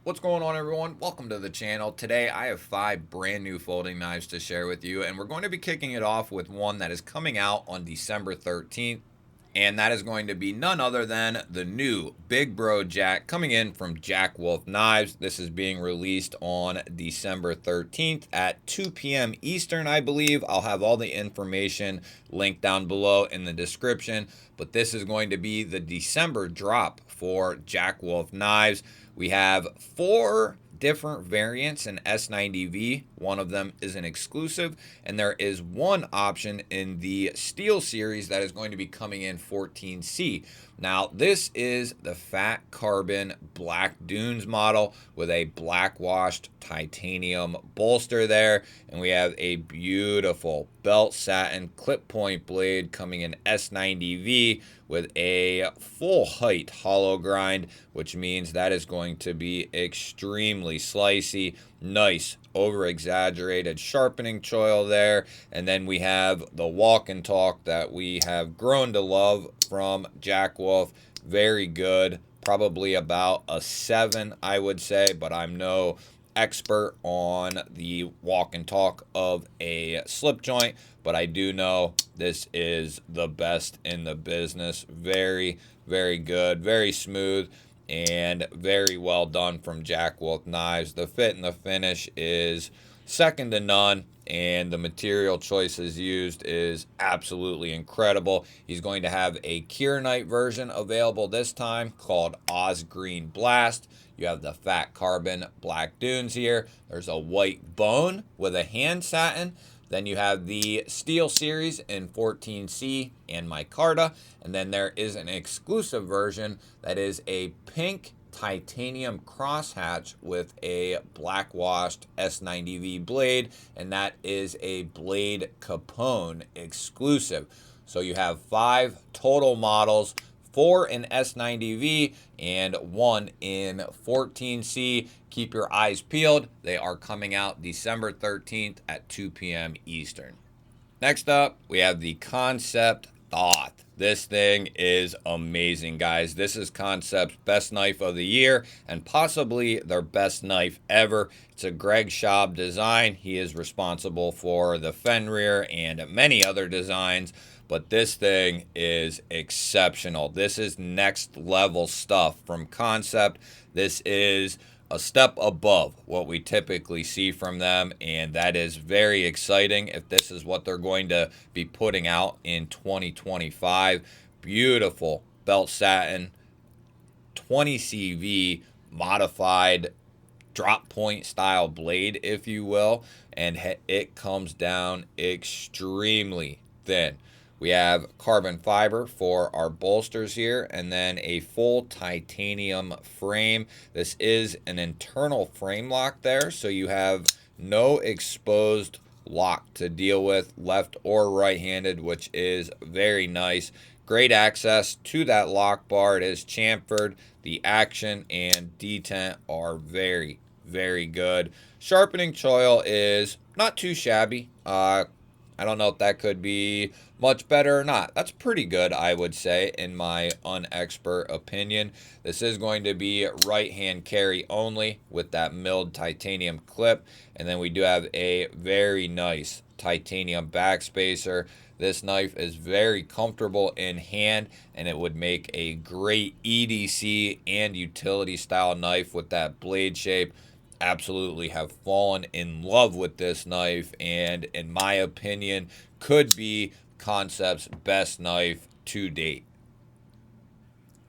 What's going on, everyone? Welcome to the channel. Today I have 5 brand new folding knives to share with you, and we're going to be kicking it off with one that is coming out on December 13th, and that is going to be none other than the new Big Bro Jack coming in from Jack Wolf Knives. This is being released on December 13th at 2 p.m. Eastern, I believe. I'll have all the information linked down below in the description, but this is going to be the December drop for Jack Wolf Knives. We have 4 different variants in S90V. One of them is an exclusive, and there is one option in the Steel series that is going to be coming in 14C. Now, this is the Fat Carbon Black Dunes model with a black washed titanium bolster there, and we have a beautiful belt satin clip point blade coming in S90V with a full height hollow grind, which means that is going to be extremely slicey. Nice over exaggerated sharpening choil there, and then we have the walk and talk that we have grown to love from Jack Wolf. Very good, probably about a 7, I would say, but I'm no expert on the walk and talk of a slip joint, but I do know this is the best in the business. Very, very good, very smooth, and very well done from Jack Wolf Knives. The fit and the finish is second to none, and the material choices used is absolutely incredible. He's going to have a Kieranite version available this time called Oz Green Blast. You have the Fat Carbon Black Dunes here. There's a white bone with a hand satin. Then you have the Steel series in 14C and micarta. And then there is an exclusive version that is a pink titanium crosshatch with a black washed S90V blade, and that is a Blade Capone exclusive. So you have 5 total models, 4 in S90V and 1 in 14C. Keep your eyes peeled. They are coming out December 13th at 2 p.m. Eastern. Next up, we have the Concept Thoth. This thing is amazing, guys. This is Concept's best knife of the year and possibly their best knife ever. It's a Greg Schaub design. He is responsible for the Fenrir and many other designs, but this thing is exceptional. This is next level stuff from Concept. This is a step above what we typically see from them, and that is very exciting if this is what they're going to be putting out in 2025. Beautiful belt satin, 20 CV modified drop point style blade, if you will, and it comes down extremely thin. We have carbon fiber for our bolsters here, and then a full titanium frame. This is an internal frame lock there, so you have no exposed lock to deal with, left or right-handed, which is very nice. Great access to that lock bar. It is chamfered. The action and detent are very, very good. Sharpening choil is not too shabby. I don't know if that could be much better or not. That's pretty good, I would say, in my unexpert opinion. This is going to be right hand carry only with that milled titanium clip. And then we do have a very nice titanium backspacer. This knife is very comfortable in hand, and it would make a great EDC and utility style knife with that blade shape. Absolutely have fallen in love with this knife, and in my opinion could be Concept's best knife to date.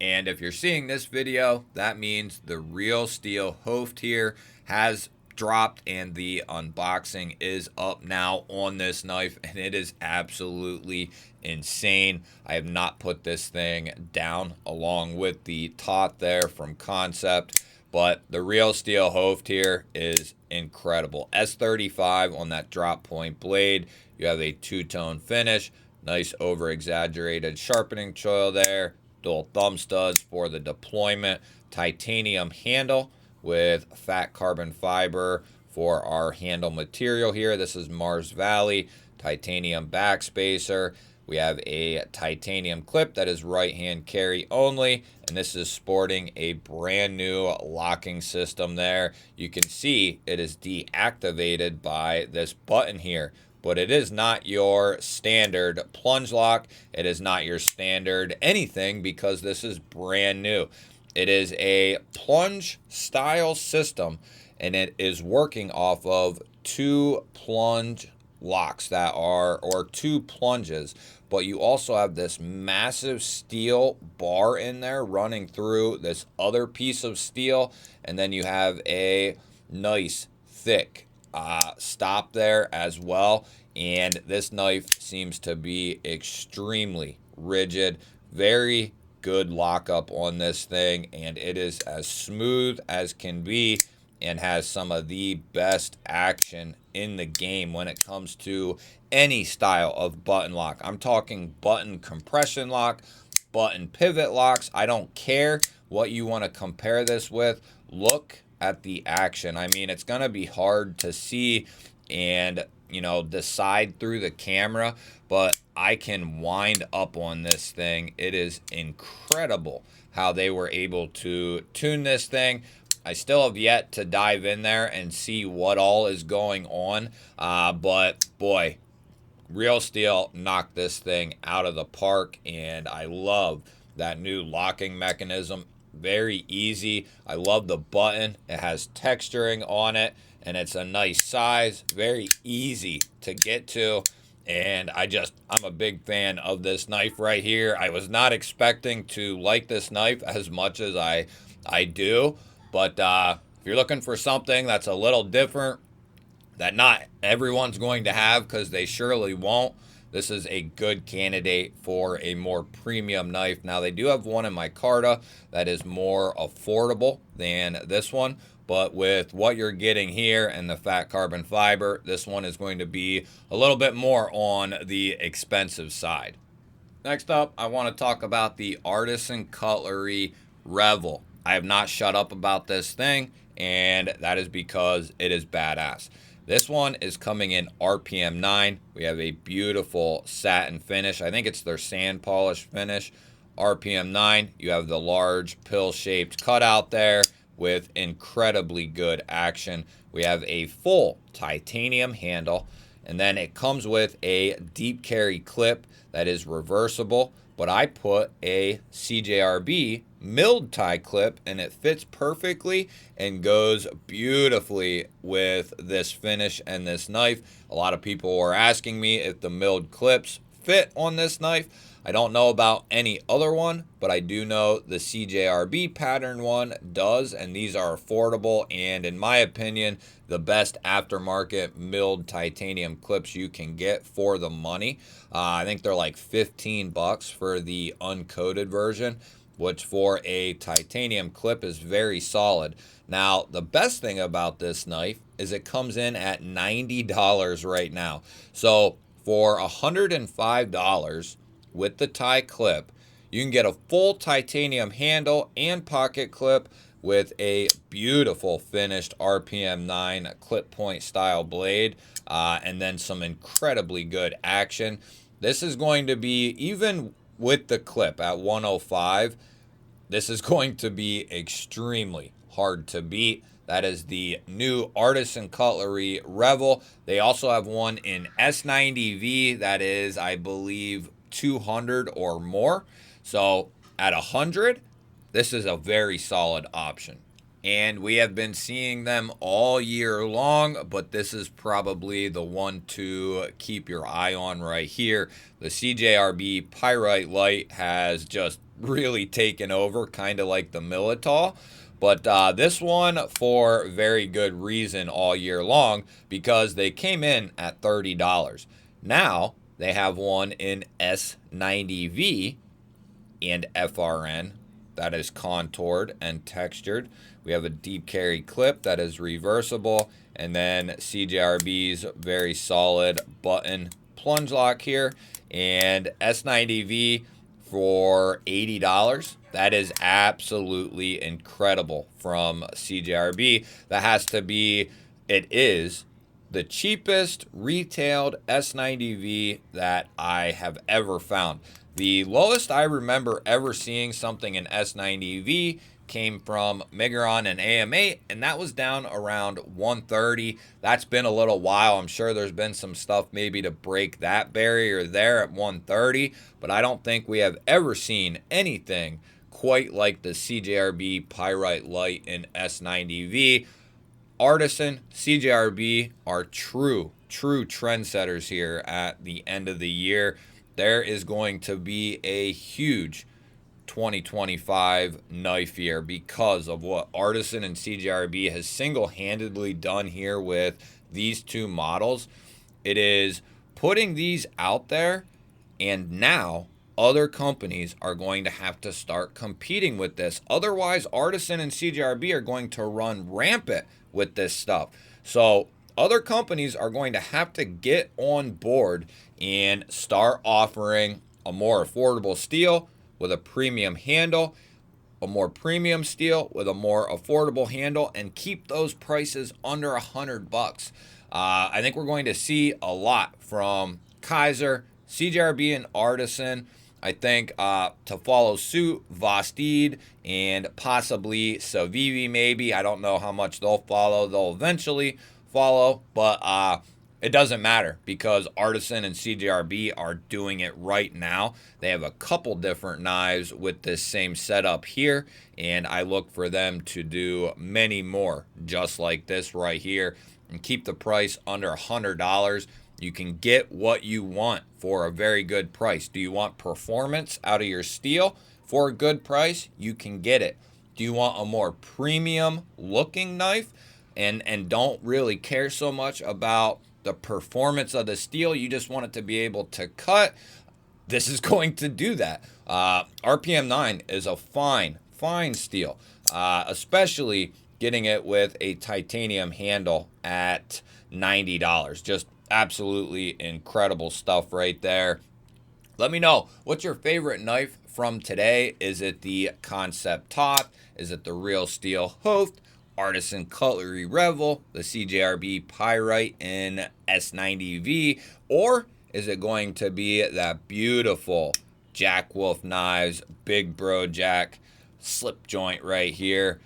And if you're seeing this video, that means the Real Steel Hoft here has dropped, and the unboxing is up now on this knife, and it is absolutely insane. I have not put this thing down along with the Thoth there from Concept, but the Real Steel Hoft here is incredible. S35 on that drop point blade. You have a two-tone finish. Nice over-exaggerated sharpening choil there. Dual thumb studs for the deployment. Titanium handle with fat carbon fiber for our handle material here. This is Mars Valley. Titanium backspacer. We have a titanium clip that is right hand carry only, and this is sporting a brand new locking system there. You can see it is deactivated by this button here, but it is not your standard plunge lock. It is not your standard anything because this is brand new. It is a plunge style system, and it is working off of two plunge locks that are, or two plunges, but you also have this massive steel bar in there running through this other piece of steel, and then you have a nice thick stop there as well. And this knife seems to be extremely rigid, very good lockup on this thing, and it is as smooth as can be and has some of the best action in the game when it comes to any style of button lock. I'm talking button compression lock, button pivot locks. I don't care what you want to compare this with. Look at the action. I mean, it's going to be hard to see and, decide through the camera, but I can wind up on this thing. It is incredible how they were able to tune this thing. I still have yet to dive in there and see what all is going on, but boy, Real Steel knocked this thing out of the park, and I love that new locking mechanism. Very easy. I love the button. It has texturing on it, and it's a nice size. Very easy to get to, and I'm a big fan of this knife right here. I was not expecting to like this knife as much as I do, but if you're looking for something that's a little different, that not everyone's going to have, because they surely won't, this is a good candidate for a more premium knife. Now, they do have one in micarta that is more affordable than this one, but with what you're getting here and the fat carbon fiber, this one is going to be a little bit more on the expensive side. Next up, I want to talk about the Artisan Cutlery Revel. I have not shut up about this thing, and that is because it is badass. This one is coming in RPM 9. We have a beautiful satin finish. I think it's their sand polish finish. RPM 9, you have the large pill-shaped cutout there with incredibly good action. We have a full titanium handle, and then it comes with a deep carry clip that is reversible, but I put a CJRB milled tie clip, and it fits perfectly and goes beautifully with this finish and this knife. A lot of people were asking me if the milled clips fit on this knife. I don't know about any other one, but I do know the CJRB pattern one does, and these are affordable and, in my opinion, the best aftermarket milled titanium clips you can get for the money. I think they're like $15 for the uncoated version, which for a titanium clip is very solid. Now, the best thing about this knife is it comes in at $90 right now. So for $105 with the tie clip, you can get a full titanium handle and pocket clip with a beautiful finished RPM 9 clip point style blade, and then some incredibly good action. This is going to be, even with the clip at 105, this is going to be extremely hard to beat. That is the new Artisan Cutlery Revel. They also have one in S90V that is, I believe, 200 or more. So at 100, this is a very solid option. And we have been seeing them all year long, but this is probably the one to keep your eye on right here. The CJRB Pyrite Light has just really taken over, kind of like the Militol. But this one, for very good reason all year long, because they came in at $30. Now, they have one in S90V and FRN that is contoured and textured. We have a deep carry clip that is reversible, and then CJRB's very solid button plunge lock here, and S90V for $80. That is absolutely incredible from CJRB. That has to be, it is the cheapest retailed S90V that I have ever found. The lowest I remember ever seeing something in S90V came from Migron and AM8, and that was down around 130. That's been a little while. I'm sure there's been some stuff maybe to break that barrier there at 130, but I don't think we have ever seen anything quite like the CJRB Pyrite Light in S90V. Artisan, CJRB are true trendsetters here at the end of the year. There is going to be a huge 2025 knife year because of what Artisan and CJRB has single-handedly done here with these two models. It is putting these out there, and now other companies are going to have to start competing with this. Otherwise, Artisan and CJRB are going to run rampant with this stuff. So other companies are going to have to get on board and start offering a more affordable steel with a premium handle, a more premium steel with a more affordable handle, and keep those prices under $100. I think we're going to see a lot from Kaiser, CJRB, and Artisan. I think to follow suit, Vostede, and possibly Savivi maybe. I don't know how much they'll follow. They'll eventually follow, but it doesn't matter because Artisan and CJRB are doing it right now. They have a couple different knives with this same setup here, and I look for them to do many more just like this right here and keep the price under $100. You can get what you want for a very good price. Do you want performance out of your steel for a good price? You can get it. Do you want a more premium looking knife and don't really care so much about the performance of the steel, you just want it to be able to cut? This is going to do that. RPM 9 is a fine steel, especially getting it with a titanium handle at $90. Just absolutely incredible stuff right there. Let me know, what's your favorite knife from today? Is it the Concept Top? Is it the Real Steel Hoofed? Artisan Cutlery Revel, the CJRB Pyrite in S90V, or is it going to be that beautiful Jack Wolf Knives, Big Bro Jack slip joint right here?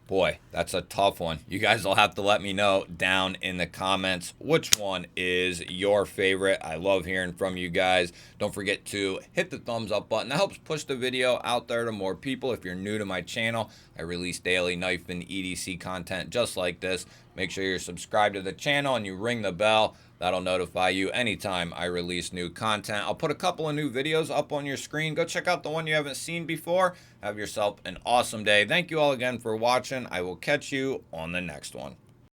Boy, that's a tough one. You guys will have to let me know down in the comments which one is your favorite. I love hearing from you guys. Don't forget to hit the thumbs up button. That helps push the video out there to more people. If you're new to my channel, I release daily knife and EDC content just like this. Make sure you're subscribed to the channel and you ring the bell. That'll notify you anytime I release new content. I'll put a couple of new videos up on your screen. Go check out the one you haven't seen before. Have yourself an awesome day. Thank you all again for watching. I will catch you on the next one.